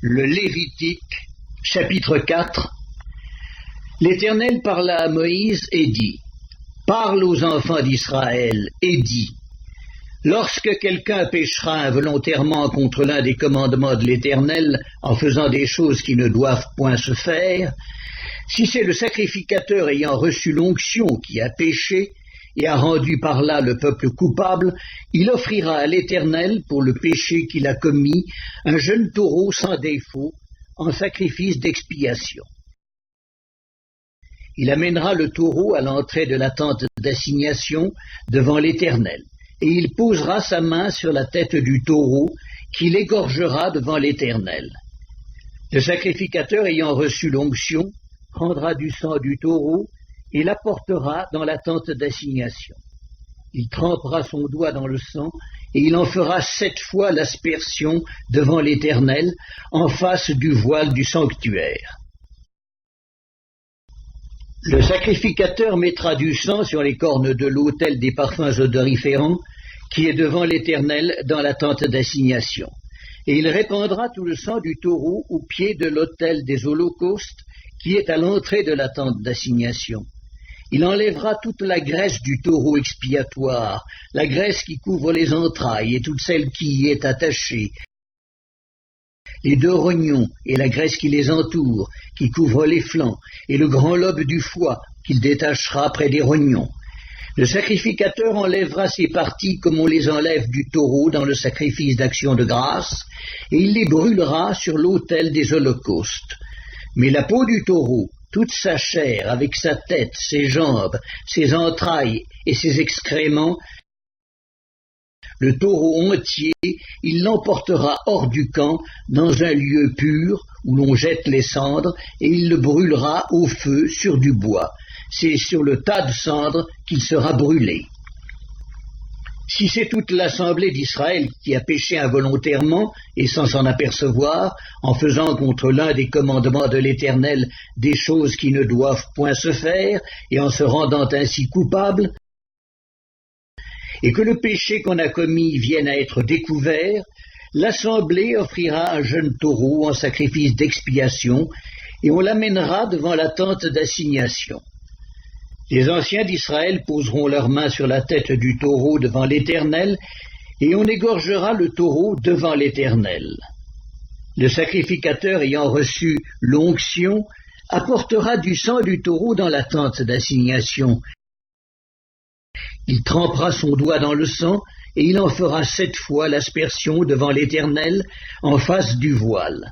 Le Lévitique, chapitre 4. L'Éternel parla à Moïse et dit: Parle aux enfants d'Israël et dis: Lorsque quelqu'un péchera involontairement contre l'un des commandements de l'Éternel en faisant des choses qui ne doivent point se faire, si c'est le sacrificateur ayant reçu l'onction qui a péché et a rendu par là le peuple coupable, il offrira à l'Éternel pour le péché qu'il a commis un jeune taureau sans défaut en sacrifice d'expiation. Il amènera le taureau à l'entrée de la tente d'assignation devant l'Éternel, et il posera sa main sur la tête du taureau, qu'il égorgera devant l'Éternel. Le sacrificateur ayant reçu l'onction prendra du sang du taureau et l'apportera dans la tente d'assignation. Il trempera son doigt dans le sang, et il en fera 7 fois l'aspersion devant l'Éternel, en face du voile du sanctuaire. Le sacrificateur mettra du sang sur les cornes de l'autel des parfums odoriférants, qui est devant l'Éternel dans la tente d'assignation. Et il répandra tout le sang du taureau au pied de l'autel des holocaustes, qui est à l'entrée de la tente d'assignation. Il enlèvera toute la graisse du taureau expiatoire, la graisse qui couvre les entrailles et toute celle qui y est attachée, les 2 rognons et la graisse qui les entoure, qui couvre les flancs, et le grand lobe du foie qu'il détachera près des rognons. Le sacrificateur enlèvera ces parties comme on les enlève du taureau dans le sacrifice d'action de grâce, et il les brûlera sur l'autel des holocaustes. Mais la peau du taureau, toute sa chair, avec sa tête, ses jambes, ses entrailles et ses excréments, le taureau entier, il l'emportera hors du camp, dans un lieu pur, où l'on jette les cendres, et il le brûlera au feu sur du bois. C'est sur le tas de cendres qu'il sera brûlé. Si c'est toute l'assemblée d'Israël qui a péché involontairement et sans s'en apercevoir, en faisant contre l'un des commandements de l'Éternel des choses qui ne doivent point se faire, et en se rendant ainsi coupable, et que le péché qu'on a commis vienne à être découvert, l'assemblée offrira un jeune taureau en sacrifice d'expiation, et on l'amènera devant la tente d'assignation. Les anciens d'Israël poseront leurs mains sur la tête du taureau devant l'Éternel, et on égorgera le taureau devant l'Éternel. Le sacrificateur ayant reçu l'onction apportera du sang du taureau dans la tente d'assignation. Il trempera son doigt dans le sang, et il en fera 7 fois l'aspersion devant l'Éternel, en face du voile.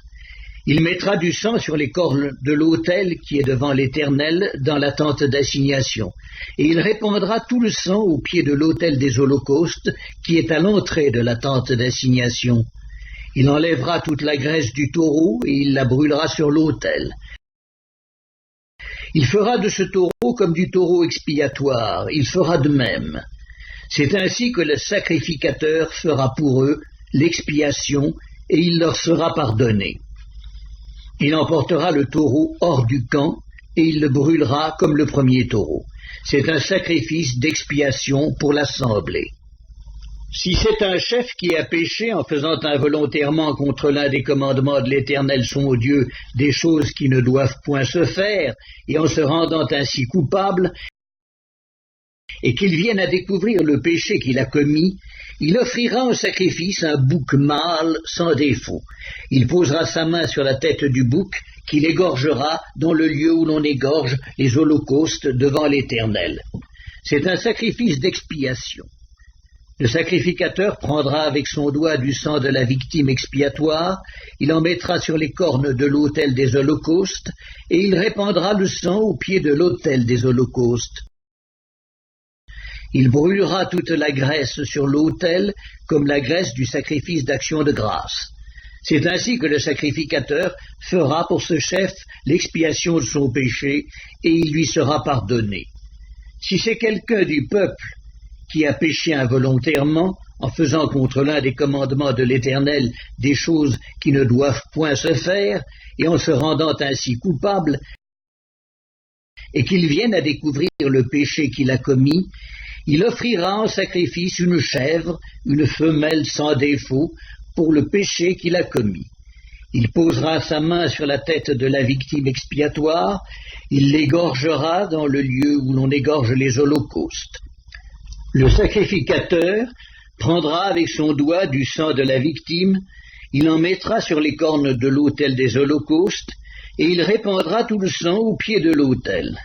Il mettra du sang sur les cornes de l'autel qui est devant l'Éternel dans la tente d'assignation, et il répandra tout le sang au pied de l'autel des holocaustes qui est à l'entrée de la tente d'assignation. Il enlèvera toute la graisse du taureau et il la brûlera sur l'autel. Il fera de ce taureau comme du taureau expiatoire, il fera de même. C'est ainsi que le sacrificateur fera pour eux l'expiation, et il leur sera pardonné. Il emportera le taureau hors du camp, et il le brûlera comme le premier taureau. C'est un sacrifice d'expiation pour l'assemblée. Si c'est un chef qui a péché en faisant involontairement contre l'un des commandements de l'Éternel son Dieu des choses qui ne doivent point se faire, et en se rendant ainsi coupable, et qu'il vienne à découvrir le péché qu'il a commis, il offrira en sacrifice un bouc mâle sans défaut. Il posera sa main sur la tête du bouc, qu'il égorgera dans le lieu où l'on égorge les holocaustes devant l'Éternel. C'est un sacrifice d'expiation. Le sacrificateur prendra avec son doigt du sang de la victime expiatoire, il en mettra sur les cornes de l'autel des holocaustes, et il répandra le sang au pied de l'autel des holocaustes. Il brûlera toute la graisse sur l'autel, comme la graisse du sacrifice d'action de grâce. C'est ainsi que le sacrificateur fera pour ce chef l'expiation de son péché, et il lui sera pardonné. Si c'est quelqu'un du peuple qui a péché involontairement, en faisant contre l'un des commandements de l'Éternel des choses qui ne doivent point se faire, et en se rendant ainsi coupable, et qu'il vienne à découvrir le péché qu'il a commis, il offrira en sacrifice une chèvre, une femelle sans défaut, pour le péché qu'il a commis. Il posera sa main sur la tête de la victime expiatoire, il l'égorgera dans le lieu où l'on égorge les holocaustes. Le sacrificateur prendra avec son doigt du sang de la victime, il en mettra sur les cornes de l'autel des holocaustes, et il répandra tout le sang au pied de l'autel.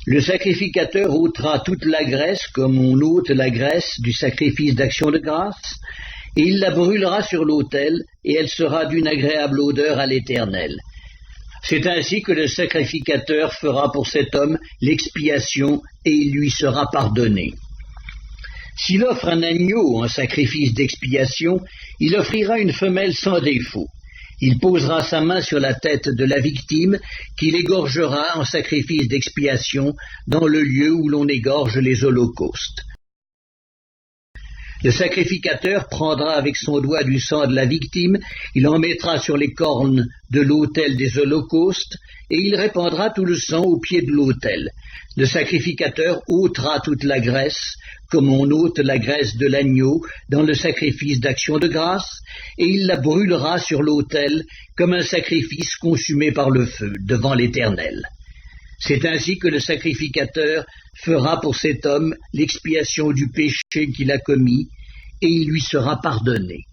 Le sacrificateur ôtera toute la graisse comme on ôte la graisse du sacrifice d'action de grâce, et il la brûlera sur l'autel, et elle sera d'une agréable odeur à l'Éternel. C'est ainsi que le sacrificateur fera pour cet homme l'expiation, et il lui sera pardonné. S'il offre un agneau en sacrifice d'expiation, il offrira une femelle sans défaut. Il posera sa main sur la tête de la victime, qu'il égorgera en sacrifice d'expiation dans le lieu où l'on égorge les holocaustes. Le sacrificateur prendra avec son doigt du sang de la victime, il en mettra sur les cornes de l'autel des holocaustes, et il répandra tout le sang au pied de l'autel. Le sacrificateur ôtera toute la graisse, comme on ôte la graisse de l'agneau dans le sacrifice d'action de grâce, et il la brûlera sur l'autel comme un sacrifice consumé par le feu devant l'Éternel. C'est ainsi que le sacrificateur fera pour cet homme l'expiation du péché qu'il a commis, et il lui sera pardonné.